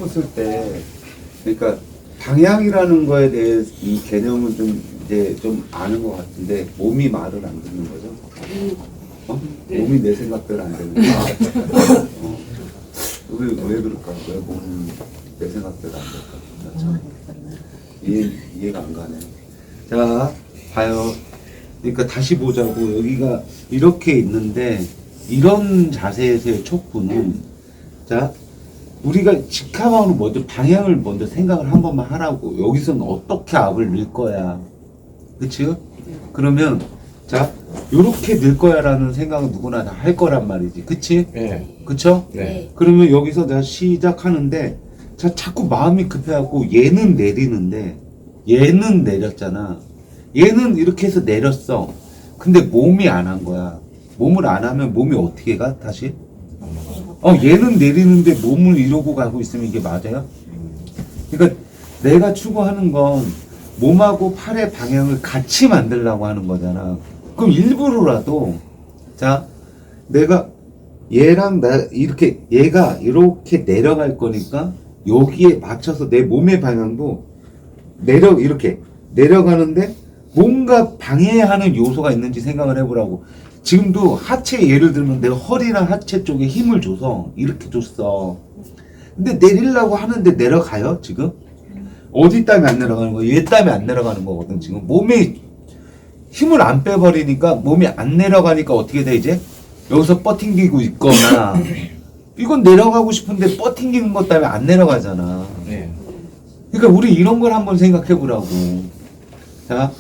붙을 때, 그러니까 방향이라는 거에 대해 이 개념은 좀 이제 좀 아는 것 같은데 몸이 말을 안 듣는 거죠. 몸이 내 생각대로 안 되는 거야. 왜 그럴까? 왜 몸이 내 생각대로 안 될까? 참 이해가 안 가네. 자, 봐요. 그러니까 다시 보자고. 여기가 이렇게 있는데 이런 자세에서의 촉구는, 자, 우리가 직감으로 먼저 방향을 먼저 생각을 한 번만 하라고. 여기서는 어떻게 압을 넣을 거야. 그치? 그러면 자, 요렇게 넣을 거야 라는 생각은 누구나 다 할 거란 말이지. 그치? 네. 그쵸? 네. 그러면 여기서 내가 시작하는데, 자, 자꾸 마음이 급해갖고 얘는 내리는데 얘는 내렸잖아. 얘는 이렇게 해서 내렸어. 근데 몸이 안 한 거야. 몸을 안 하면 몸이 어떻게 가? 다시? 얘는 내리는데 몸을 이러고 가고 있으면 이게 맞아요? 그러니까 내가 추구하는 건 몸하고 팔의 방향을 같이 만들려고 하는 거잖아. 그럼 일부러라도, 자, 내가 얘랑 나 이렇게, 얘가 이렇게 내려갈 거니까 여기에 맞춰서 내 몸의 방향도 이렇게 내려가는데 뭔가 방해하는 요소가 있는지 생각을 해보라고. 지금도 하체, 예를 들면 내가 허리랑 하체 쪽에 힘을 줘서 이렇게 줬어. 근데 내리려고 하는데 내려가요, 지금? 어디 때문에 안 내려가는 거야? 얘 때문에 안 내려가는 거거든, 지금. 몸에 힘을 안 빼버리니까 몸이 안 내려가니까 어떻게 돼, 이제? 여기서 뻗팅기고 있거나, 이건 내려가고 싶은데 뻗팅기는 것 때문에 안 내려가잖아. 네. 그러니까 우리 이런 걸 한번 생각해 보라고. 자,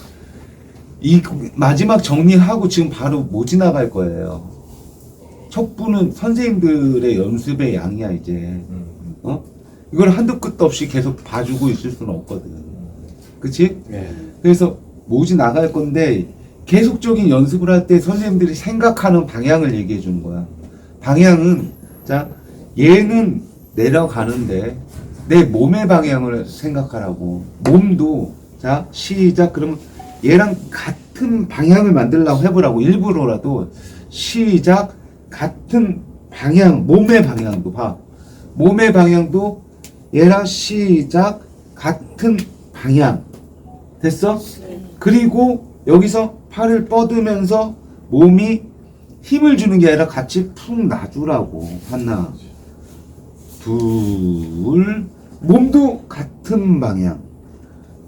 이 마지막 정리하고 지금 바로 뭐 지나갈 거예요. 촉부는 선생님들의 연습의 양이야, 이제. 이걸 한도 끝도 없이 계속 봐주고 있을 수는 없거든. 그치? 네. 그래서 모지 나갈 건데 계속적인 연습을 할 때 선생님들이 생각하는 방향을 얘기해 주는 거야. 방향은, 자, 얘는 내려가는데 내 몸의 방향을 생각하라고. 몸도, 자, 시작. 그러면 얘랑 같은 방향을 만들려고 해보라고. 일부러라도. 시작. 같은 방향, 몸의 방향도 봐. 몸의 방향도 얘랑 시작. 같은 방향. 됐어? 그리고 여기서 팔을 뻗으면서 몸이 힘을 주는 게 아니라 같이 푹 놔주라고. 하나, 둘, 몸도 같은 방향.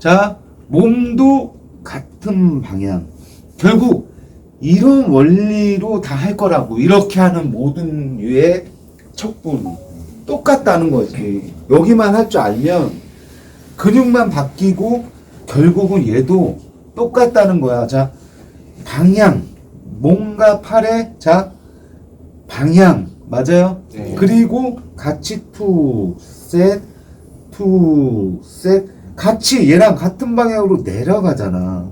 자, 몸도 같은 방향. 결국 이런 원리로 다 할 거라고. 이렇게 하는 모든 유의 척분 똑같다는 거지. 여기만 할 줄 알면 근육만 바뀌고 결국은 얘도 똑같다는 거야. 자, 방향, 몸과 팔의, 자, 방향 맞아요? 네. 그리고 같이 투 셋 같이 얘랑 같은 방향으로 내려가잖아.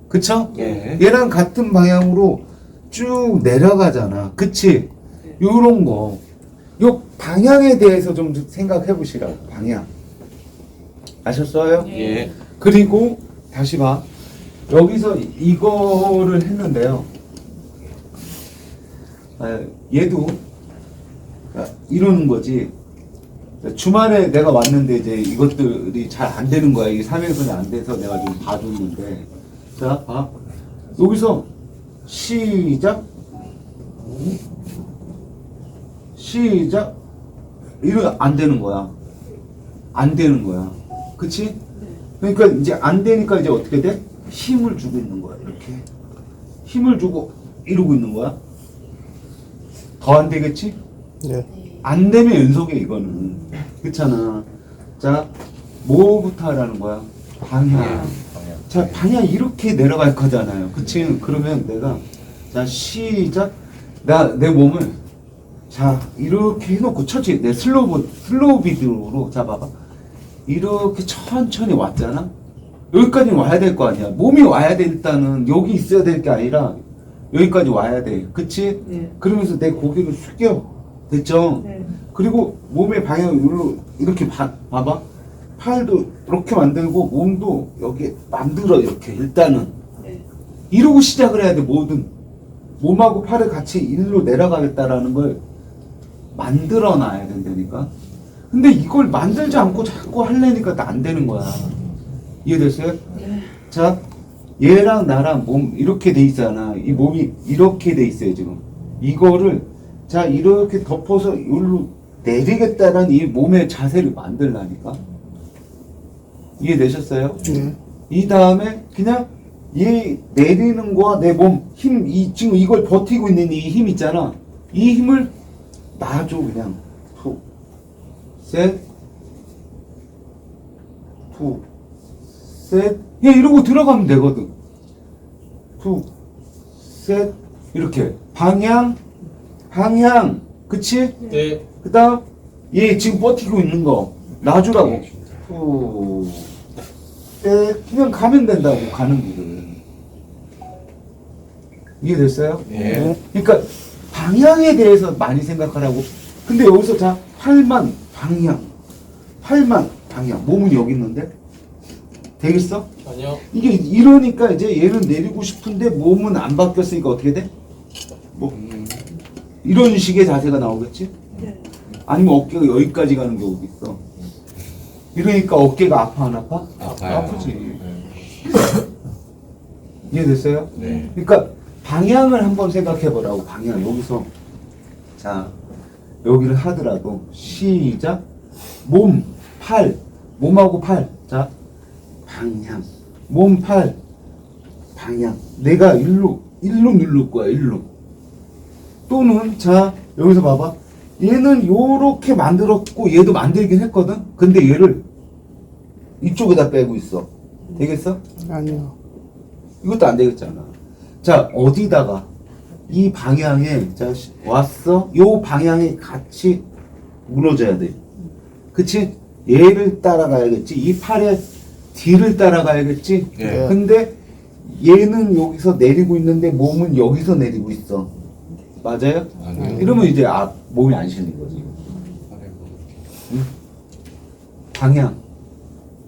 그쵸? 네. 얘랑 같은 방향으로 쭉 내려가잖아. 그치? 요런 거. 요 방향에 대해서 좀 생각해 보시라고. 방향. 아셨어요? 예. 그리고 다시 봐. 여기서 이거를 했는데요. 얘도 이러는 거지. 주말에 내가 왔는데 이제 이것들이 잘 안 되는 거야. 이게 삼행선이 안 돼서 내가 좀 봐줬는데. 자, 봐. 여기서 시작. 시작. 이거 안 되는 거야. 안 되는 거야. 그치? 그러니까 이제 안 되니까 이제 어떻게 돼? 힘을 주고 있는 거야. 이렇게. 힘을 주고 이러고 있는 거야. 더 안 되겠지? 네. 안 되면 연속이야, 이거는. 그렇잖아. 자, 뭐부터 하라는 거야? 방향. 자, 방향 이렇게 내려갈 거잖아요. 그치? 그러면 내가, 자, 시작. 내 몸을, 자, 이렇게 해놓고 천천히, 내 슬로우 비디오로 잡아봐. 이렇게 천천히 왔잖아? 여기까지 와야 될 거 아니야. 몸이 와야 돼, 일단은. 여기 있어야 될 게 아니라, 여기까지 와야 돼. 그치? 네. 그러면서 내 고개를 숙여. 됐죠? 네. 그리고 몸의 방향을 이렇게 봐봐. 팔도 이렇게 만들고 몸도 여기 만들어. 이렇게 일단은 네. 이러고 시작을 해야 돼. 뭐든 몸하고 팔을 같이 일로 내려가겠다라는 걸 만들어 놔야 된다니까. 근데 이걸 만들지 않고 자꾸 하려니까 안 되는 거야. 이해됐어요? 네. 자, 얘랑 나랑 몸 이렇게 돼 있잖아. 이 몸이 이렇게 돼 있어요, 지금. 이거를 자, 이렇게 덮어서 여기로 내리겠다는 이 몸의 자세를 만들라니까. 이해되셨어요? 네. 이 다음에 그냥 얘 내리는 거와 내 몸 힘, 지금 이걸 버티고 있는 이 힘 있잖아. 이 힘을 놔줘, 그냥. 툭, 셋, 툭, 셋. 얘 이러고 들어가면 되거든. 툭, 셋, 이렇게. 방향, 그치? 네. 그 다음, 얘 지금 버티고 있는 거 놔주라고. 후, 그냥 가면 된다고, 가는 길을. 이해됐어요? 네. 그러니까 방향에 대해서 많이 생각하라고. 근데 여기서 자, 팔만 방향. 몸은 여기 있는데? 되겠어? 아니요. 이게 이러니까 이제 얘는 내리고 싶은데 몸은 안 바뀌었으니까 어떻게 돼? 뭐 이런 식의 자세가 나오겠지? 아니면 어깨가 여기까지 가는 경우도 있어. 이러니까 어깨가 아파 안 아파? 아파요. 아프지. 이해됐어요? 네. 그러니까 방향을 한번 생각해 보라고. 방향 여기서 자 여기를 하더라도 시작. 몸하고 팔. 자 방향. 몸, 팔, 방향. 내가 일로 누를 거야. 일로. 또는 자 여기서 봐봐. 얘는 요렇게 만들었고 얘도 만들긴 했거든. 근데 얘를 이쪽에다 빼고 있어. 되겠어? 아니요. 이것도 안 되겠잖아. 자 어디다가 이 방향에 자 왔어. 요 방향에 같이 무너져야 돼. 그치? 얘를 따라가야겠지. 이 팔의 뒤를 따라가야겠지. 네. 근데 얘는 여기서 내리고 있는데 몸은 여기서 내리고 있어. 맞아요? 아니요. 이러면 이제 몸이 안 실린 거지. 응? 방향.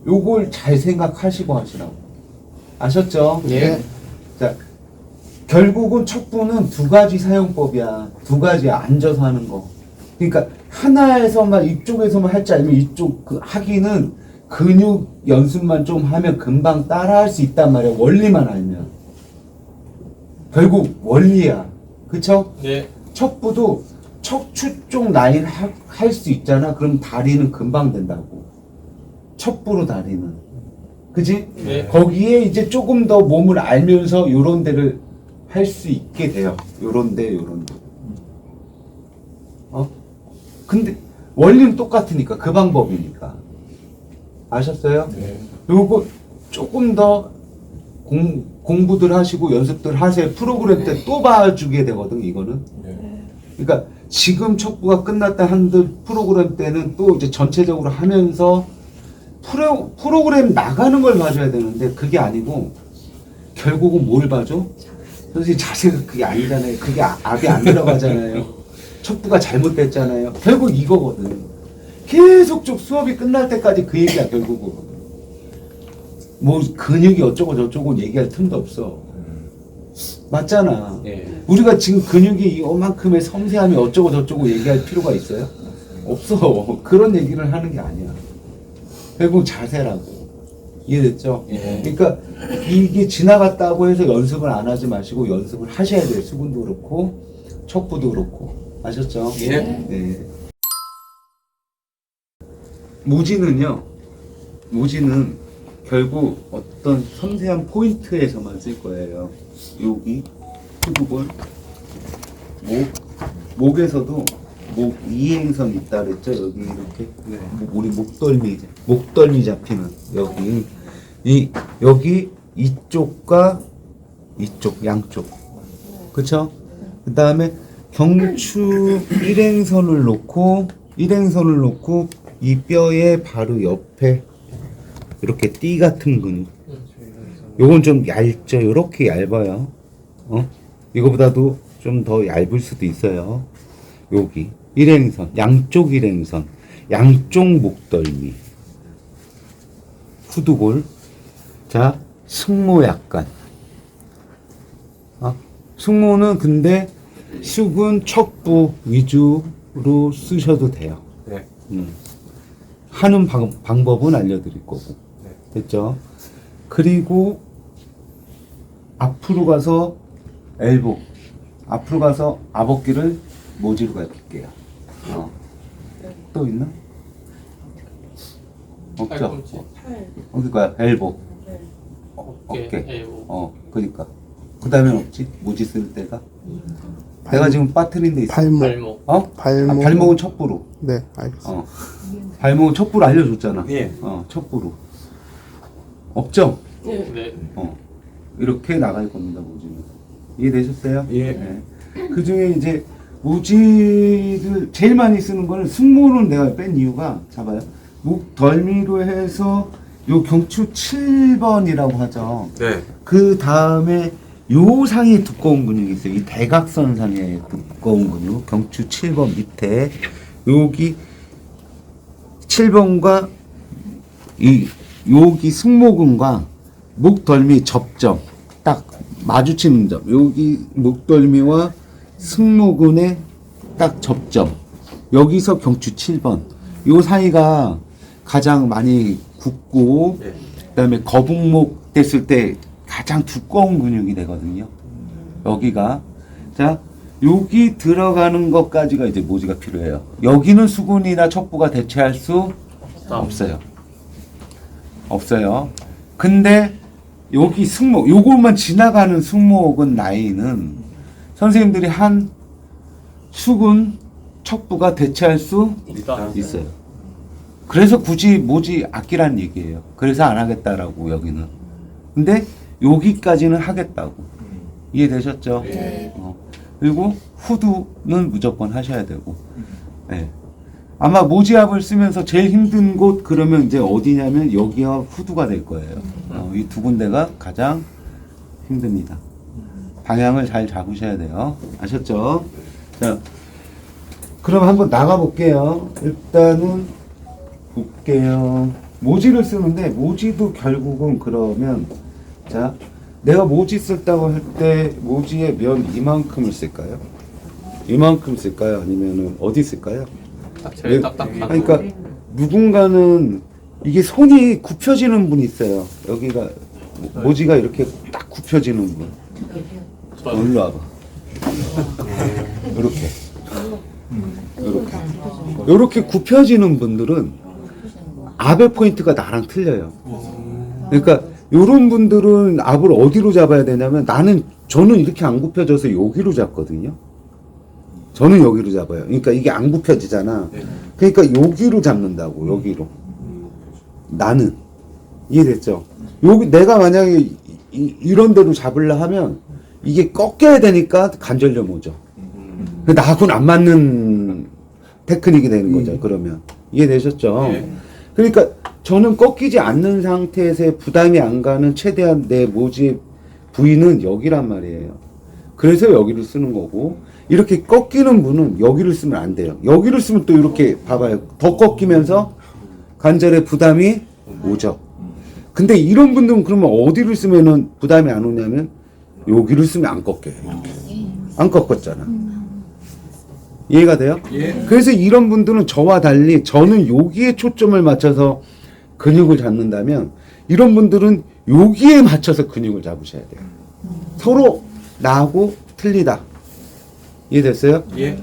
요걸 잘 생각하시고 하시라고. 아셨죠? 네. 자, 결국은 척부는 두 가지 사용법이야. 두 가지 앉아서 하는 거. 그러니까 하나에서만 이쪽에서만 할지 아니면 이쪽 하기는 근육 연습만 좀 하면 금방 따라 할 수 있단 말이야. 원리만 알면. 결국 원리야. 그쵸? 네. 척부도 척추 쪽 라인 할 수 있잖아. 그럼 다리는 금방 된다고. 척부로 다리는. 그지? 네. 거기에 이제 조금 더 몸을 알면서 요런 데를 할 수 있게 돼요. 요런 데. 근데 원리는 똑같으니까 그 방법이니까. 아셨어요? 네. 요거 조금 더 공부들 하시고 연습들 하세요. 프로그램 때 또 봐주게 되거든, 이거는. 네. 그러니까 지금 척부가 끝났다 한들 프로그램 때는 또 이제 전체적으로 하면서 프로그램 나가는 걸 봐줘야 되는데 그게 아니고 결국은 뭘 봐줘? 선생님 자세가 그게 아니잖아요. 그게 압이 안 들어가잖아요. 척부가 잘못됐잖아요. 결국 이거거든. 계속 쭉 수업이 끝날 때까지 그 얘기야, 결국은. 뭐 근육이 어쩌고 저쩌고 얘기할 틈도 없어. 맞잖아. 네. 우리가 지금 근육이 이만큼의 섬세함이 어쩌고 저쩌고 얘기할 필요가 있어요? 없어. 그런 얘기를 하는 게 아니야. 결국 자세라고. 이해됐죠? 예. 그러니까 이게 지나갔다고 해서 연습을 안 하지 마시고 연습을 하셔야 돼요. 수근도 그렇고 척부도 그렇고. 아셨죠? 예. 네. 무지는요. 무지는 결국 어떤 섬세한 포인트에서만 쓸 거예요. 여기 후두골, 목에서도 목 이행선 있다 그랬죠. 여기 이렇게 네. 우리 목덜미 잡히는 여기 이쪽과 이쪽 양쪽. 그쵸? 그 다음에 경추 일행선을 놓고 이 뼈의 바로 옆에 이렇게 띠 같은 근육. 요건 좀 얇죠. 요렇게 얇아요. 이거보다도 좀 더 얇을 수도 있어요. 여기 일행선, 양쪽 일행선, 양쪽 목덜미, 후두골. 자, 승모 약간. 승모는 근데 숙은 척부 위주로 쓰셔도 돼요. 네. 하는 방법은 알려드릴 거고. 됐죠? 그리고 앞으로 가서 엘보, 앞으로 가서 앞어깨를 모지로 갈게요. 또 있나? 없죠? 팔꿈치. 그러니까 엘보, 어깨. 엘보. 그러니까 그 다음엔 없지? 모지 쓸 때가. 내가 지금 빠트린 데 있어. 발목. 발목. 발목. 발목은 척부로. 네, 알겠습니다. 발목은 척부로 알려줬잖아. 예. 척부로. 없죠? 네. 이렇게 나갈 겁니다, 모지는. 이해되셨어요? 예. 네. 그 중에 이제 모지를 제일 많이 쓰는 거는 승모를 내가 뺀 이유가, 잡아요. 목 덜미로 해서 요 경추 7번이라고 하죠. 네. 그 다음에 요 상이 두꺼운 근육이 있어요. 이 대각선 상에 두꺼운 근육, 경추 7번 밑에 여기 7번과 이 여기 승모근과 목덜미 접점 딱 마주치는 점, 여기 목덜미와 승모근의 딱 접점, 여기서 경추 7번 요 사이가 가장 많이 굽고 네. 그다음에 거북목 됐을 때 가장 두꺼운 근육이 되거든요. 여기가. 자, 여기 들어가는 것까지가 이제 모지가 필요해요. 여기는 수근이나 척부가 대체할 수 없어요. 없어요. 근데 여기 승모, 요것만 지나가는 승모근 라인은 선생님들이 한 수근, 척부가 대체할 수 있어요. 그래서 굳이 모지 아끼라는 얘기예요. 그래서 안 하겠다라고 여기는. 근데 여기까지는 하겠다고. 이해되셨죠? 네. 그리고 후두는 무조건 하셔야 되고. 네. 아마 모지압을 쓰면서 제일 힘든 곳 그러면 이제 어디냐면 여기와 후두가 될 거예요. 이 두 군데가 가장 힘듭니다. 방향을 잘 잡으셔야 돼요. 아셨죠? 자, 그럼 한번 나가 볼게요. 일단은 볼게요. 모지를 쓰는데 모지도 결국은 그러면, 자, 내가 모지 쓸다고 할 때 모지의 면 이만큼을 쓸까요? 이만큼 쓸까요? 아니면은 어디 쓸까요? 딱 제일 딱딱한. 그러니까 누군가는 이게 손이 굽혀지는 분이 있어요. 여기가 모지가 이렇게 딱 굽혀지는 분. 일로 와봐. 이렇게. 이렇게 굽혀지는 분들은 압의 포인트가 나랑 틀려요. 그러니까 이런 분들은 압을 어디로 잡아야 되냐면 저는 이렇게 안 굽혀져서 여기로 잡거든요. 저는 여기로 잡아요. 그러니까 이게 안 굽혀지잖아. 그러니까 여기로 잡는다고, 여기로. 나는. 이해됐죠? 여기 내가 만약에 이런 데로 잡으려 하면 이게 꺾여야 되니까 관절염 오죠. 나하고는 안 맞는 테크닉이 되는 거죠, 그러면. 이해되셨죠? 그러니까 저는 꺾이지 않는 상태에서 부담이 안 가는 최대한 내 모지의 부위는 여기란 말이에요. 그래서 여기를 쓰는 거고, 이렇게 꺾이는 분은 여기를 쓰면 안 돼요. 여기를 쓰면 또 이렇게 봐봐요. 더 꺾이면서 관절에 부담이 오죠. 근데 이런 분들은 그러면 어디를 쓰면은 부담이 안 오냐면 여기를 쓰면 안 꺾여요. 이렇게. 안 꺾었잖아. 이해가 돼요? 그래서 이런 분들은 저와 달리 저는 여기에 초점을 맞춰서 근육을 잡는다면 이런 분들은 여기에 맞춰서 근육을 잡으셔야 돼요. 서로 나하고 틀리다. 이해됐어요? 예.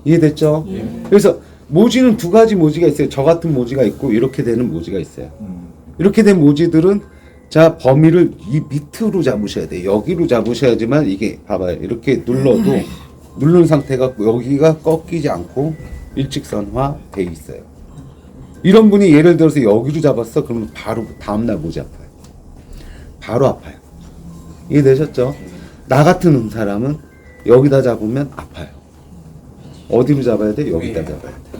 이해됐죠? 그래서 모지는 두 가지 모지가 있어요. 저 같은 모지가 있고 이렇게 되는 모지가 있어요. 이렇게 된 모지들은 자 범위를 이 밑으로 잡으셔야 돼요. 여기로 잡으셔야지만 이게 봐봐요. 이렇게 눌러도 누른 상태가 여기가 꺾이지 않고 일직선화 돼 있어요. 이런 분이 예를 들어서 여기로 잡았어. 그러면 바로 다음날 모지 아파요. 바로 아파요. 이해되셨죠? 나 같은 사람은 여기다 잡으면 아파요. 어디로 잡아야 돼? 여기다 잡아야 돼.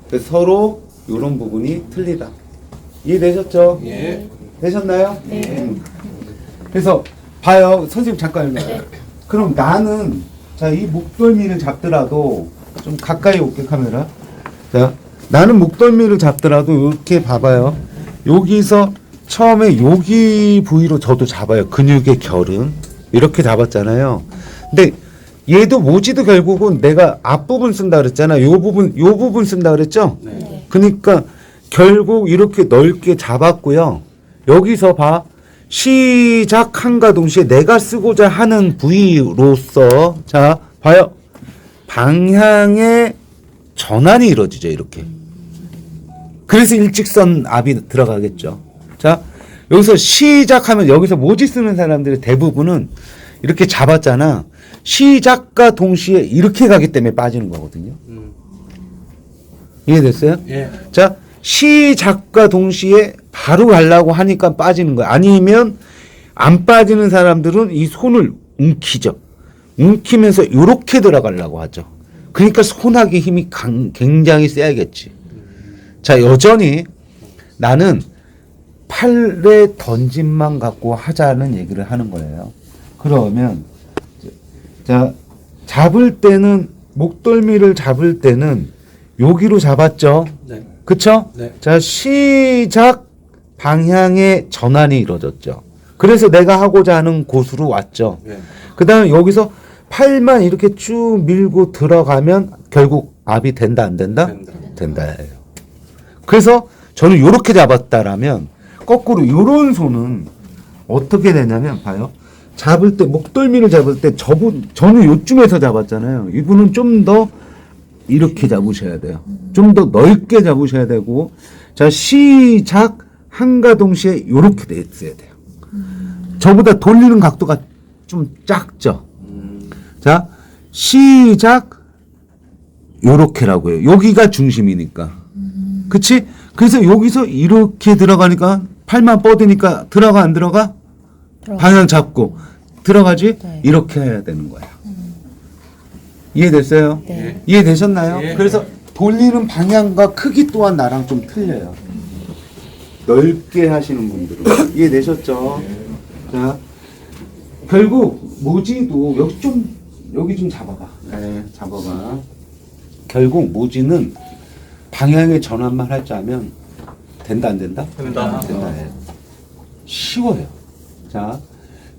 그래서 서로 이런 부분이 틀리다. 이해되셨죠? 예. 되셨나요? 네. 그래서 봐요. 선생님 잠깐 일로. 그럼 나는 자, 이 목덜미를 잡더라도 좀 가까이 올게 카메라. 자, 나는 목덜미를 잡더라도 이렇게 봐봐요. 여기서 처음에 여기 부위로 저도 잡아요. 근육의 결은 이렇게 잡았잖아요. 근데 얘도 모지도 결국은 내가 앞부분 쓴다 그랬잖아. 요 부분 쓴다 그랬죠? 네. 그러니까 결국 이렇게 넓게 잡았고요. 여기서 봐. 시작함과 동시에 내가 쓰고자 하는 부위로서 자 봐요. 방향의 전환이 이루어지죠. 이렇게. 그래서 일직선 압이 들어가겠죠. 자 여기서 시작하면 여기서 모지 쓰는 사람들의 대부분은 이렇게 잡았잖아. 시작과 동시에 이렇게 가기 때문에 빠지는 거거든요. 이해됐어요? 예. 자 시작과 동시에 바로 가려고 하니까 빠지는 거야. 아니면 안 빠지는 사람들은 이 손을 움키죠. 움키면서 이렇게 들어가려고 하죠. 그러니까 손하기 힘이 굉장히 세야겠지. 자 여전히 나는 팔의 던짐만 갖고 하자는 얘기를 하는 거예요. 그러면 자 잡을 때는 목덜미를 잡을 때는 여기로 잡았죠. 네. 그쵸? 네. 자 시작 방향의 전환이 이루어졌죠. 그래서 내가 하고자 하는 곳으로 왔죠. 네. 그 다음에 여기서 팔만 이렇게 쭉 밀고 들어가면 결국 압이 된다 안 된다? 된다. 된다예요. 그래서 저는 이렇게 잡았다라면 거꾸로 이런 손은 어떻게 되냐면 봐요. 잡을 때 목덜미를 잡을 때 저는 요쯤에서 잡았잖아요. 이분은 좀 더 이렇게 잡으셔야 돼요. 좀 더 넓게 잡으셔야 되고 자 시작 함과 동시에 이렇게 돼 있어야 돼요. 저보다 돌리는 각도가 좀 작죠. 자 시작 요렇게라고요. 여기가 중심이니까. 그치? 그래서 여기서 이렇게 들어가니까 팔만 뻗으니까 들어가 안 들어가? 방향 잡고 들어가지? 네. 이렇게 해야 되는 거야. 이해됐어요? 네. 이해되셨나요? 예. 그래서 돌리는 방향과 크기 또한 나랑 좀 틀려요. 넓게 하시는 분들은. 이해되셨죠? 자, 결국 모지도 여기 좀 잡아봐. 네, 잡아봐. 결국 모지는 방향의 전환만 할 줄 알면 된다 안 된다? 된다. 된다. 예. 쉬워요. 자,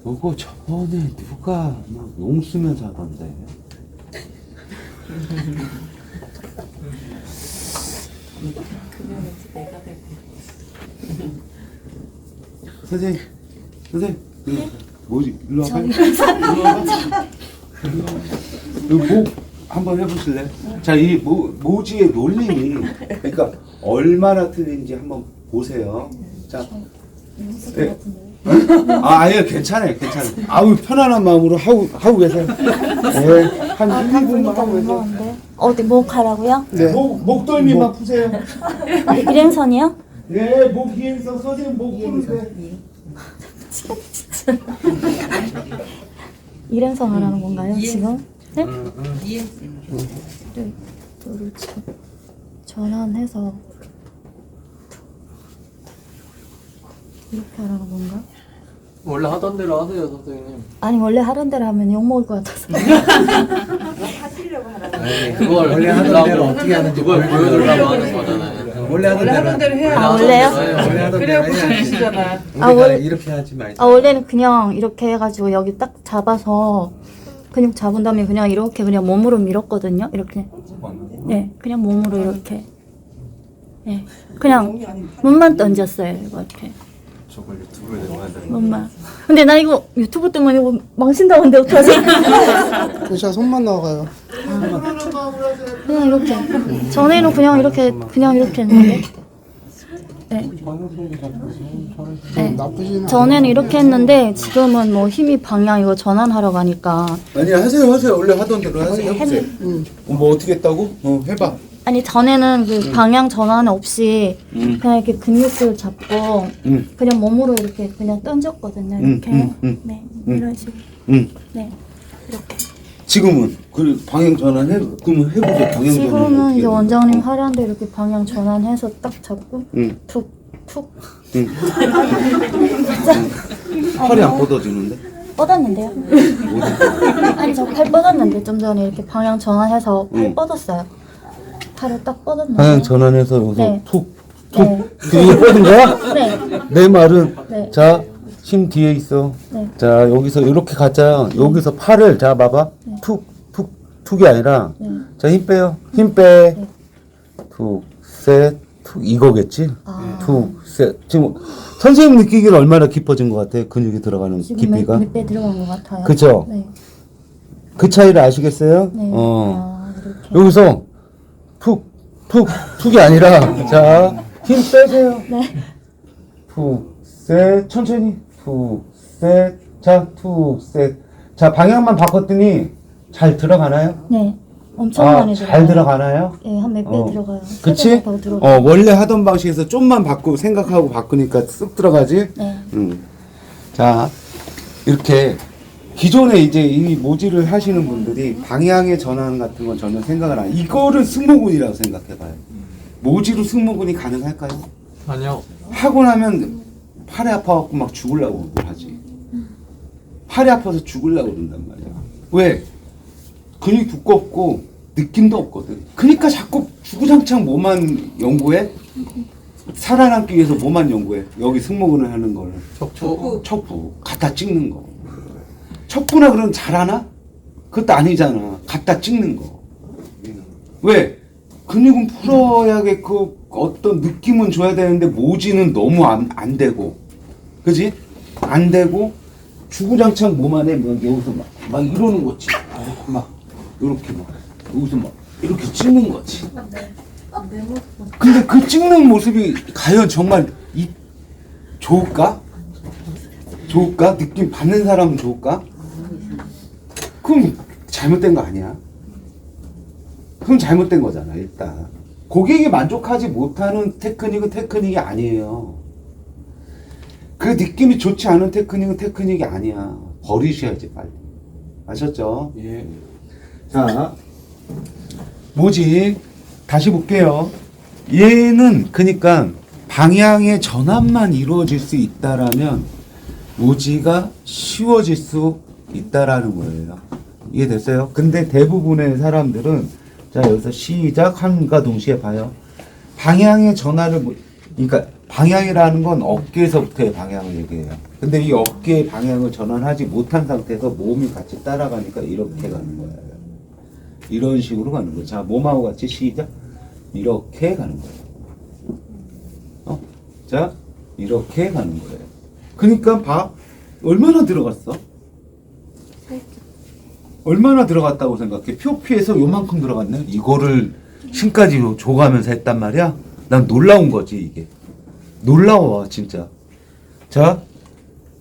요거 저번에 누가 막 용 쓰면서 하던데. 선생님, 뭐지? 일로 와봐요. 일로 와봐. 목 한번 해보실래요? 자, 이 모지의 논리, 그러니까 얼마나 틀린지 한번 보세요. 자, 네. 아예 괜찮아요. 아우 편안한 마음으로 하고 계세요. 네, 한 1, 2분만 하고 계세요. 어디 목 하라고요? 네. 목덜미만 푸세요. 일행선이요? 네, 목 위에서 선생님 목 푸는데. 일행선 하라는 건가요 지금? 네? 네. 이거를 지금 전환해서 이렇게 하라는 건가? 원래 하던 대로 하세요, 선생님. 아니 원래 하던 대로 하면 욕 먹을 것 같아서. 아니, 그걸 원래 하던 대로 어떻게 하는지 그걸 보여주려고 하는 거잖아요. 원래 하던 대로 해요. 아, 원래요? 원래 하던 그래야 대로 해야지. 보시잖아. 우리가 원래- 이렇게 하지 말자. 아 원래는 그냥 이렇게 해가지고 여기 딱 잡아서 근육 잡은 다음에 그냥 이렇게 그냥 몸으로 밀었거든요. 이렇게. 네, 그냥 몸으로 이렇게. 네, 그냥 몸만 던졌어요. 이거 이렇게. 저걸 유튜브에 내가 몸만. 근데 나 이거 유튜브 때문에 이거 망신다는데 어떡하지? 제가 손만 나와가요. 그냥 이렇게. 전에는 그냥 이렇게 했는데. 네. 네. 나쁘지는 전에는 이렇게 했는데 지금은 뭐 힘이 방향 이거 전환하러 가니까 아니 하세요. 원래 하던 대로 하세요. 해보세요. 뭐 어떻게 했다고? 해봐. 아니 전에는 그 방향 전환 없이 음. 그냥 이렇게 근육을 잡고 음. 그냥 몸으로 이렇게 그냥 던졌거든요. 이렇게 네 이런 식으로 네 이렇게 지금은 그 방향 전환 그러면 해보세요. 방향 전환. 지금은 이제 원장님 하려는데 이렇게 방향 전환해서 딱 잡고 툭툭 팔이 안 뻗어지는데? 뻗었는데요? 아니 저 팔 뻗었는데 좀 전에 이렇게 방향 전환해서 팔 뻗었어요. 팔을 딱 뻗었는데 방향 전환해서 여기서 네. 툭. 네. 그게 뻗은 거야? 네. 내 말은 네. 자, 힘 뒤에 있어. 네. 자, 여기서 이렇게 가자. 여기서 팔을 자 봐봐. 툭이 아니라 네. 자, 힘 빼요. 힘 빼. 툭, 셋, 툭. 툭 이거겠지? 아. 툭, 셋. 지금 선생님 느끼기는 얼마나 깊어진 것 같아? 근육이 들어가는 지금 깊이가? 몇배 들어간 것 같아요. 그죠? 네. 그 차이를 아시겠어요? 네. 어. 아, 이렇게. 여기서 툭이 아니라 자, 힘 빼세요. 네. 툭, 셋. 천천히. 툭, 셋. 자, 툭, 셋. 자, 방향만 바꿨더니 잘 들어가나요? 네. 엄청 많이 들어가요. 잘 들어가나요? 네, 한 몇 배 어. 들어가요. 그치? 세배가 더 들어가요. 원래 하던 방식에서 좀만 바꾸고 생각하고 바꾸니까 쓱 들어가지? 네. 자, 이렇게 기존에 이제 이 모지를 하시는 분들이 방향의 전환 같은 건 전혀 생각을 안 해요. 이거를 승모근이라고 생각해봐요. 모지로 승모근이 가능할까요? 아니요. 하고 나면 팔이 아파갖고 막 죽으려고 하지. 팔이 아파서 죽으려고 그런단 말이야. 왜? 근육이 두껍고 느낌도 없거든. 그러니까 자꾸 주구장창 뭐만 연구해? 살아남기 위해서 뭐만 연구해? 여기 승모근을 하는 거를. 척부. 갖다 찍는 거. 척부나 그러면 잘하나? 그것도 아니잖아. 갖다 찍는 거. 왜? 근육은 풀어야겠고 어떤 느낌은 줘야 되는데 모지는 너무 안 되고. 그지? 안 되고 주구장창 뭐만 해. 막 여기서 막 이러는 거지. 막 이렇게 막 여기서 막 이렇게 찍는 거지. 근데 그 찍는 모습이 과연 정말 좋을까? 좋을까? 느낌 받는 사람은 좋을까? 그럼 잘못된 거 아니야? 그럼 잘못된 거잖아, 일단. 고객이 만족하지 못하는 테크닉은 테크닉이 아니에요. 그 느낌이 좋지 않은 테크닉은 테크닉이 아니야. 버리셔야지, 빨리. 아셨죠? 예. 자, 모지 다시 볼게요. 얘는 그러니까 방향의 전환만 이루어질 수 있다라면 모지가 쉬워질 수 있다라는 거예요. 이해됐어요? 근데 대부분의 사람들은 자 여기서 시작함과 동시에 봐요. 방향의 전환을 그러니까 방향이라는 건 어깨에서부터의 방향을 얘기해요. 근데 이 어깨의 방향을 전환하지 못한 상태에서 몸이 같이 따라가니까 이렇게 가는 거예요. 이런 식으로 가는 거예요. 자, 몸하고 같이 시작. 이렇게 가는 거예요. 자, 이렇게 가는 거예요. 그러니까 봐. 얼마나 들어갔어? 얼마나 들어갔다고 생각해? 표피에서 요만큼 들어갔네? 이거를 힘까지 줘가면서 했단 말이야? 난 놀라운 거지, 이게. 놀라워, 진짜. 자,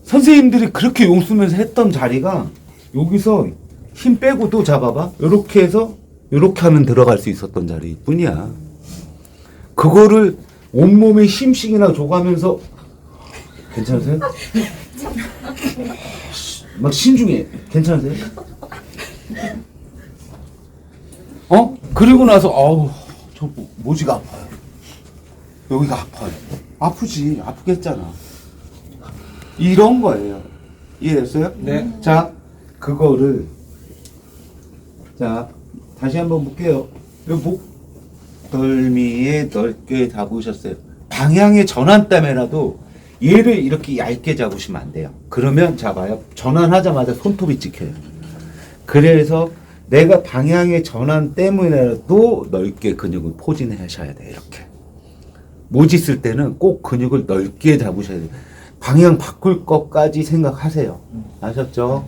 선생님들이 그렇게 용 쓰면서 했던 자리가 여기서 힘 빼고도 잡아봐. 요렇게 해서 요렇게 하면 들어갈 수 있었던 자리 뿐이야. 그거를 온몸에 힘씩이나 줘가면서 괜찮으세요? 막 신중해. 괜찮으세요? 그리고 나서 저 모지가 아파요. 여기가 아파요. 아프지. 아프겠잖아. 이런 거예요. 이해됐어요? 네. 자, 그거를 자 다시 한번 볼게요. 목덜미에 넓게 잡으셨어요. 방향의 전환 때문에라도 얘를 이렇게 얇게 잡으시면 안 돼요. 그러면 잡아요. 전환하자마자 손톱이 찍혀요. 그래서 내가 방향의 전환 때문에라도 넓게 근육을 포진하셔야 돼요. 이렇게. 모지 쓸 때는 꼭 근육을 넓게 잡으셔야 돼요. 방향 바꿀 것까지 생각하세요. 아셨죠?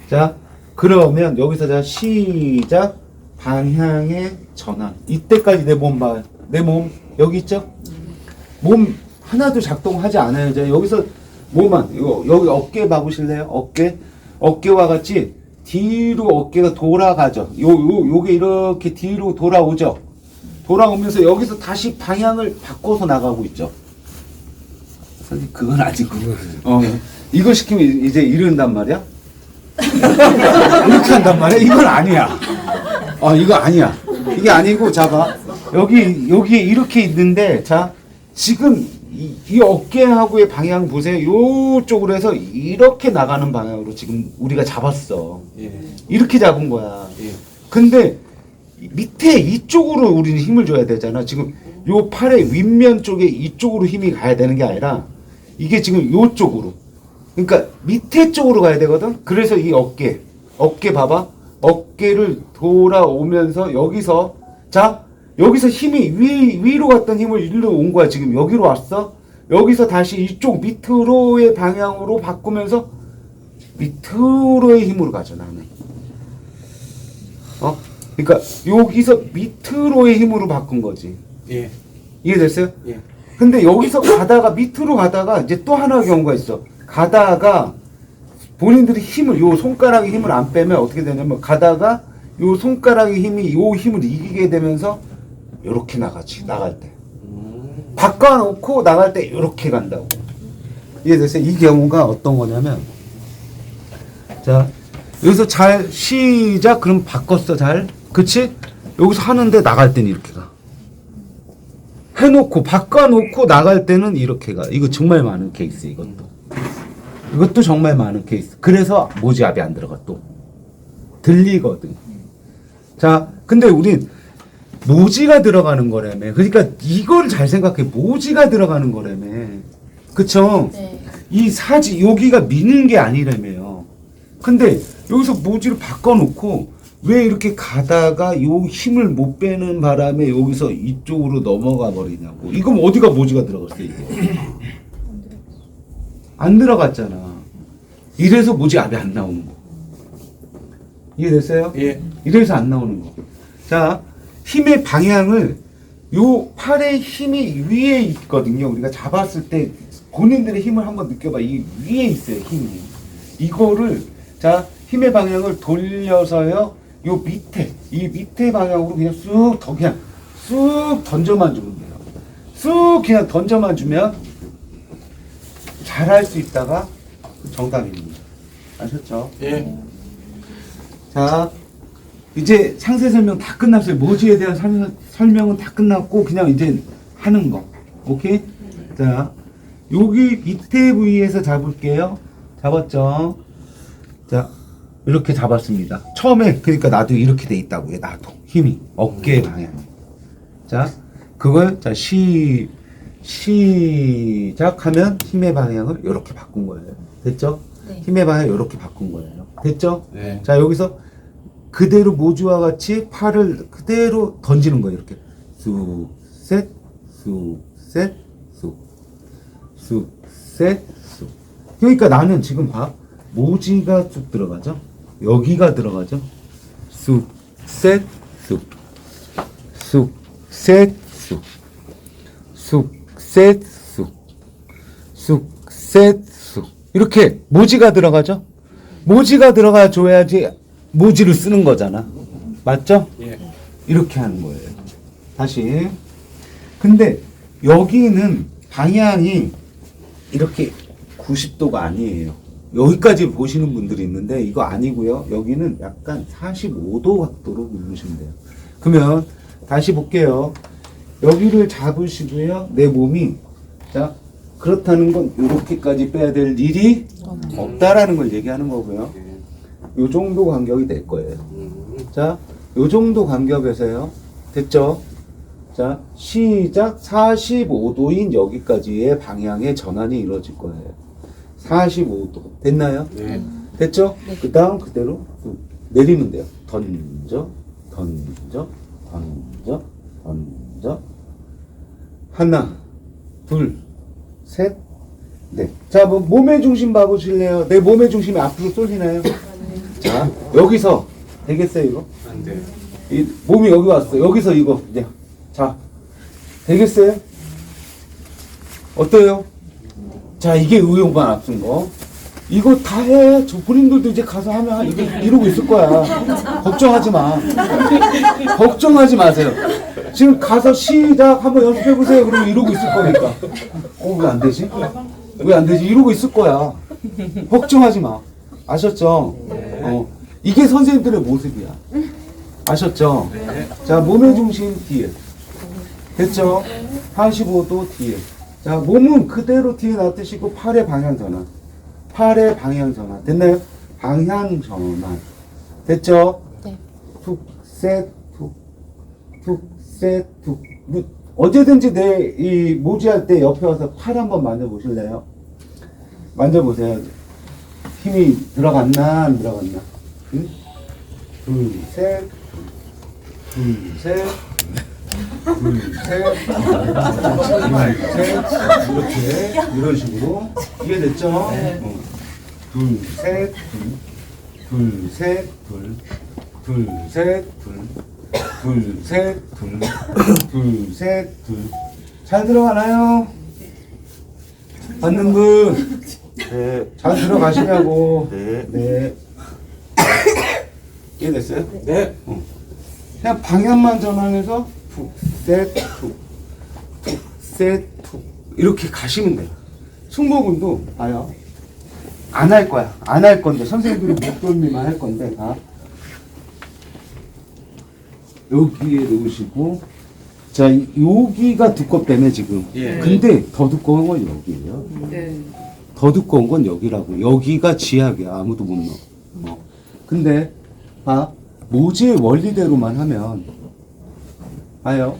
자, 그러면 여기서 자 시작. 방향의 전환. 이때까지 내 몸 봐요. 내 몸 여기 있죠? 몸 하나도 작동하지 않아요. 자, 여기서 몸만 여기 어깨 봐보실래요? 어깨와 같이 뒤로 어깨가 돌아가죠. 요게 이렇게 뒤로 돌아오죠. 돌아오면서 여기서 다시 방향을 바꿔서 나가고 있죠. 선생님 그건 아니고 이거 시키면 이제 이른단 말이야? 이렇게 한단 말이야? 이건 아니야. 이거 아니야. 이게 아니고 자봐. 여기 이렇게 있는데 자 지금 이 어깨하고의 방향 보세요. 요쪽으로 해서 이렇게 나가는 방향으로 지금 우리가 잡았어. 예. 이렇게 잡은 거야. 예. 근데 밑에 이쪽으로 우리는 힘을 줘야 되잖아. 지금 요 팔의 윗면 쪽에 이쪽으로 힘이 가야 되는 게 아니라 이게 지금 요쪽으로. 그러니까 밑에 쪽으로 가야 되거든. 그래서 이 어깨 봐봐. 어깨를 돌아오면서 여기서 자 여기서 힘이 위로 갔던 힘을 일로 온 거야. 지금 여기로 왔어. 여기서 다시 이쪽 밑으로의 방향으로 바꾸면서 밑으로의 힘으로 가죠, 나는. 그러니까 여기서 밑으로의 힘으로 바꾼 거지. 예. 이해됐어요? 예. 근데 여기서 가다가 밑으로 가다가 이제 또 하나의 경우가 있어. 가다가 본인들이 힘을 요 손가락의 힘을 안 빼면 어떻게 되냐면 가다가 요 손가락의 힘이 요 힘을 이기게 되면서 요렇게 나가지. 나갈 때. 바꿔놓고 나갈 때 요렇게 간다고. 이해됐어요? 이 경우가 어떤 거냐면 자 여기서 잘 시작 그럼 바꿨어 잘 그치? 여기서 하는데 나갈 때는 이렇게 가 해놓고 바꿔놓고 나갈 때는 이렇게 가. 이거 정말 많은 케이스. 이것도 정말 많은 케이스. 그래서 모지압이 안 들어가. 또 들리거든. 자 근데 우린 모지가 들어가는 거라며. 그러니까 이걸 잘 생각해. 모지가 들어가는 거라며. 그쵸? 네. 이 사지 여기가 미는 게 아니라며요. 근데 여기서 모지를 바꿔놓고 왜 이렇게 가다가 요 힘을 못 빼는 바람에 여기서 이쪽으로 넘어가 버리냐고. 이건 어디가 모지가 들어갔어 이게? 안 들어갔잖아. 이래서 모지압이 안 나오는 거. 이해됐어요? 예. 이래서 안 나오는 거. 자, 힘의 방향을 요 팔의 힘이 위에 있거든요. 우리가 잡았을 때 본인들의 힘을 한번 느껴봐. 이 위에 있어요, 힘이. 이거를 자 힘의 방향을 돌려서요. 요 밑에 이 밑에 방향으로 그냥 그냥 쑥 던져만 주면 돼요. 쑥 그냥 던져만 주면 잘할 수 있다가 정답입니다. 아셨죠? 예. 자 이제 상세 설명 다 끝났어요. 모지에 대한 설명은 다 끝났고 그냥 이제 하는 거. 오케이? 자 여기 밑에 부위에서 잡을게요. 잡았죠? 자 이렇게 잡았습니다. 처음에 그러니까 나도 이렇게 돼 있다고요. 나도 힘이 어깨 방향. 자 그걸 자 시작하면 힘의 방향을 이렇게 바꾼 거예요. 됐죠? 네. 힘의 방향을 이렇게 바꾼 거예요. 됐죠? 네. 자 여기서 그대로 모주와 같이 팔을 그대로 던지는 거예요. 이렇게 쑥셋 쑥셋 쑥셋 쑥. 그러니까 나는 지금 봐. 모지가 쑥 들어가죠. 여기가 들어가죠. 쑥셋 쑥. 쑥셋 쑥. 쑥셋 쑥. 쑥셋 쑥. 이렇게 모지가 들어가죠. 모지가 들어가 줘야지 모지를 쓰는 거잖아. 맞죠? 예. 이렇게 하는 거예요. 다시. 근데 여기는 방향이 이렇게 90도가 아니에요. 여기까지 보시는 분들이 있는데 이거 아니고요. 여기는 약간 45도 각도로 누르시면 돼요. 그러면 다시 볼게요. 여기를 잡으시고요. 내 몸이 자 그렇다는 건 이렇게까지 빼야 될 일이 없다라는 걸 얘기하는 거고요. 요 정도 간격이 될 거예요. 자, 요 정도 간격에서요. 됐죠? 자, 시작 45도인 여기까지의 방향의 전환이 이루어질 거예요. 45도. 됐나요? 네. 됐죠? 그 다음 그대로 내리면 돼요. 던져, 던져, 던져, 던져. 하나, 둘, 셋, 넷. 자, 뭐 몸의 중심 봐보실래요? 내 몸의 중심이 앞으로 쏠리나요? 자, 여기서 되겠어요, 이거? 안 돼. 이 몸이 여기 왔어. 여기서 이거 이제 자 되겠어요? 어때요? 자 이게 의욕만 앞선 거. 이거 다 해. 저 본인들도 이제 가서 하면 이거 이러고 있을 거야. 걱정하지 마. 걱정하지 마세요. 지금 가서 시작 한번 연습해 보세요. 그러면 이러고 있을 거니까. 왜 안 되지? 왜 안 되지? 이러고 있을 거야. 걱정하지 마. 아셨죠? 이게 선생님들의 모습이야. 아셨죠? 자, 몸의 중심 뒤에. 됐죠? 45도 뒤에. 자, 몸은 그대로 뒤에 놔두시고 팔의 방향 전환. 팔의 방향 전환. 됐나요? 방향 전환. 됐죠? 네. 툭, 셋, 툭. 툭, 셋, 툭. 언제든지 내 이 모지할 때 옆에 와서 팔 한번 만져보실래요? 만져보세요. 힘이 들어갔나, 안 들어갔나? 응? 둘, 셋. 둘, 셋. 이렇게 이런 식으로 이해됐죠? 둘, 셋, 둘, 셋, 둘, 셋, 둘, 셋, 둘, 셋, 잘 들어가나요? 받는 분? 네. 잘 들어가시냐고? 네. 이해됐어요? 네. 그냥 방향만 전환해서 툭, 셋, 툭, 툭, 셋, 툭 이렇게 가시면 돼요. 승모근도 봐요. 안 할 거야. 안 할 건데 선생님들이 목돌미만 할 건데 다 여기에 놓으시고 자 여기가 두껍다며 지금. 예. 근데 더 두꺼운 건 여기예요. 더 두꺼운 건 여기라고. 여기가 지압이야. 아무도 못 넣어. 근데 모지의 원리대로만 하면 봐요.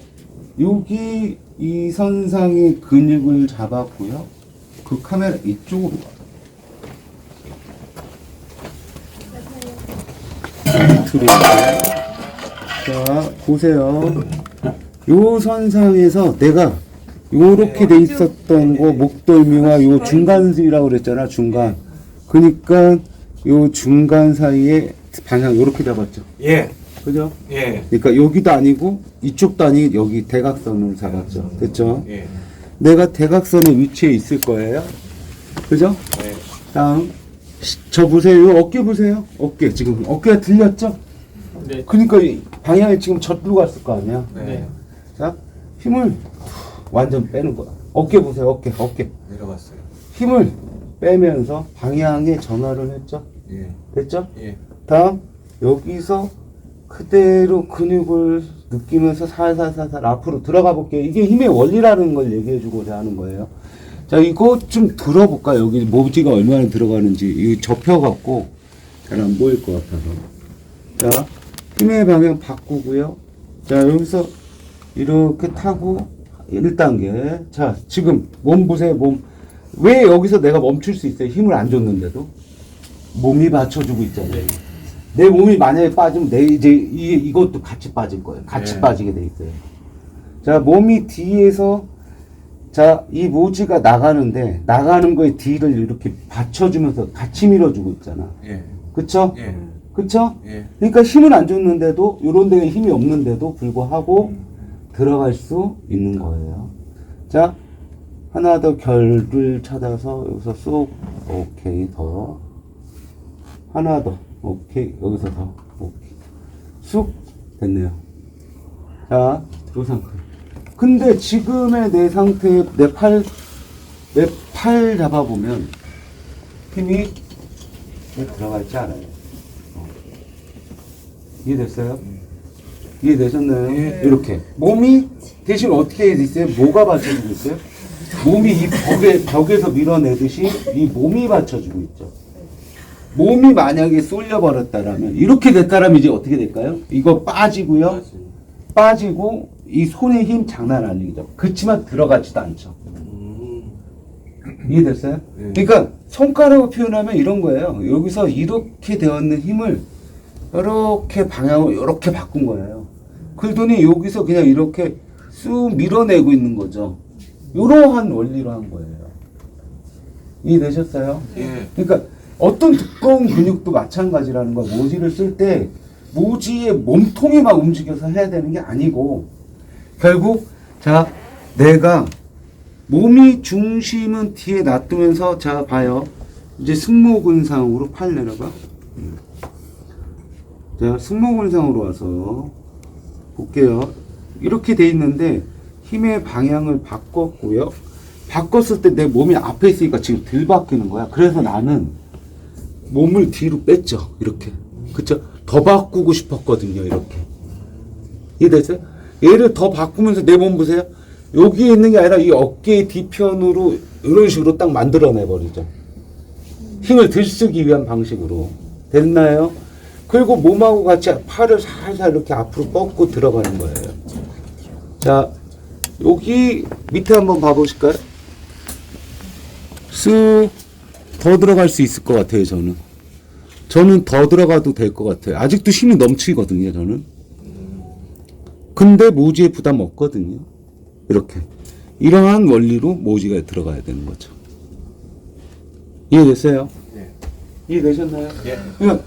여기 이 선상의 근육을 잡았고요. 그 카메라 이쪽으로 와. 자 보세요. 요 선상에서 내가 요렇게 돼 있었던 거 목덜미와 요 중간이라고 그랬잖아. 중간. 그러니까 요 중간 사이에 방향 요렇게 잡았죠. 예. 그죠? 예. 그러니까 여기도 아니고 이쪽도 아니고 여기 대각선을 잡았죠. 됐죠? 예. 내가 대각선의 위치에 있을 거예요. 그죠? 네. 다음 저 보세요. 어깨 보세요. 어깨 지금 어깨가 들렸죠? 네. 그러니까 이 방향이 지금 저쪽으로 갔을 거 아니야. 네. 자 힘을 완전 빼는 거야. 어깨 보세요. 어깨 내려갔어요. 힘을 빼면서 방향의 전환을 했죠. 예. 됐죠? 예. 다음 여기서 그대로 근육을 느끼면서 살살살살 앞으로 들어가 볼게요. 이게 힘의 원리라는 걸 얘기해 주고자 하는 거예요. 자 이거 좀 들어볼까? 여기 모지가 얼마나 들어가는지. 이거 접혀갖고 잘 안 보일 것 같아서. 자 힘의 방향 바꾸고요. 자 여기서 이렇게 타고 1단계. 자 지금 몸 보세요. 몸. 왜 여기서 내가 멈출 수 있어요? 힘을 안 줬는데도 몸이 받쳐주고 있잖아요. 내 몸이 만약에 빠지면 이제 이것도 같이 빠질 거예요. 같이 빠지게 돼 있어요. 자 몸이 뒤에서 자 이 모지가 나가는데 나가는 거에 뒤를 이렇게 받쳐주면서 같이 밀어주고 있잖아. 예. 그쵸? 예. 그쵸? 예. 그러니까 힘을 안 줬는데도 요런 데에 힘이 없는데도 불구하고 들어갈 수 있는 거예요. 자 하나 더 결을 찾아서 여기서 쏙 오케이 더 하나 더 오케이 여기서 더 오케이 쑥 됐네요. 자 요 상태. 근데 지금의 내 상태 내 팔 잡아보면 힘이 들어가 있지 않아요. 이해됐어요? 이해되셨나요? 예. 이렇게 몸이 대신 어떻게 돼 있어요? 뭐가 받쳐주고 있어요? 몸이 이 벽에서 밀어내듯이 이 몸이 받쳐주고 있죠. 몸이 만약에 쏠려버렸다라면 이렇게 됐다라면 이제 어떻게 될까요? 이거 빠지고요. 빠지고 이 손의 힘 장난 아니죠. 그렇지만 들어가지도 않죠. 이해됐어요? 네. 그러니까 손가락으로 표현하면 이런 거예요. 여기서 이렇게 되었는 힘을 이렇게 방향을 이렇게 바꾼 거예요. 그러더니 여기서 그냥 이렇게 쑥 밀어내고 있는 거죠. 이러한 원리로 한 거예요. 이해되셨어요? 예. 그러니까 어떤 두꺼운 근육도 마찬가지라는 거야. 모지를 쓸 때 모지의 몸통에만 움직여서 해야 되는 게 아니고 결국 자 내가 몸이 중심은 뒤에 놔두면서 자 봐요. 이제 승모근상으로 팔 내려가. 자 승모근상으로 와서 볼게요. 이렇게 돼 있는데 힘의 방향을 바꿨고요. 바꿨을 때 내 몸이 앞에 있으니까 지금 들 바뀌는 거야. 그래서 나는 몸을 뒤로 뺐죠. 이렇게. 그쵸? 더 바꾸고 싶었거든요. 이렇게. 이해됐어요? 얘를 더 바꾸면서 내 몸 보세요. 여기에 있는 게 아니라 이 어깨 뒤편으로 이런 식으로 딱 만들어내 버리죠. 힘을 들쓰기 위한 방식으로. 됐나요? 그리고 몸하고 같이 팔을 살살 이렇게 앞으로 뻗고 들어가는 거예요. 자, 여기 밑에 한번 봐보실까요? 쓱 더 들어갈 수 있을 것 같아요. 저는 더 들어가도 될 것 같아요. 아직도 힘이 넘치거든요. 저는 근데 모지에 부담 없거든요. 이렇게. 이러한 원리로 모지가 들어가야 되는 거죠. 이해됐어요? 네. 이해되셨나요? 예. 그러니까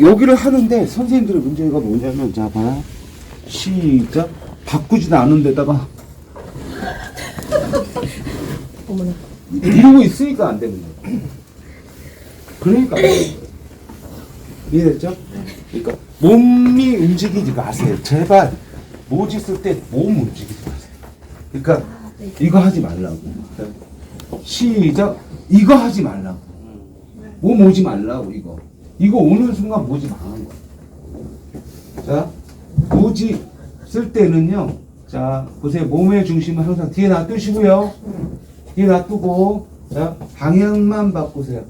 여기를 하는데 선생님들의 문제가 뭐냐면 자 봐요. 시작. 바꾸지도 않은 데다가 이러고 있으니까 안 되는 거예요. 그러니까 이해됐죠? 그러니까 몸이 움직이지 마세요. 제발 모지 쓸 때 몸 움직이지 마세요. 그러니까 이거 하지 말라고. 시작. 이거 하지 말라고. 몸 오지 말라고 이거. 이거 오는 순간 모지 망한 거야. 자, 모지 쓸 때는요. 자, 보세요. 몸의 중심을 항상 뒤에 놔두시고요. 뒤에 놔두고 자, 방향만 바꾸세요.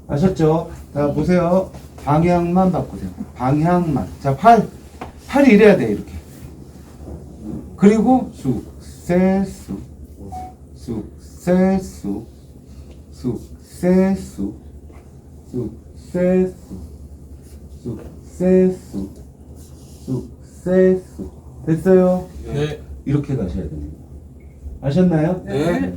아셨죠? 자, 보세요. 방향만 바꾸세요. 방향만. 자, 팔이 이래야 돼, 이렇게. 그리고 쑥, 세, 쑥, 쑥, 세, 쑥, 쑥, 세, 쑥, 쑥, 세, 쑥, 쑥, 세, 쑥, 쑥, 세, 쑥. 됐어요? 네. 이렇게 가셔야 됩니다. 아셨나요? 네.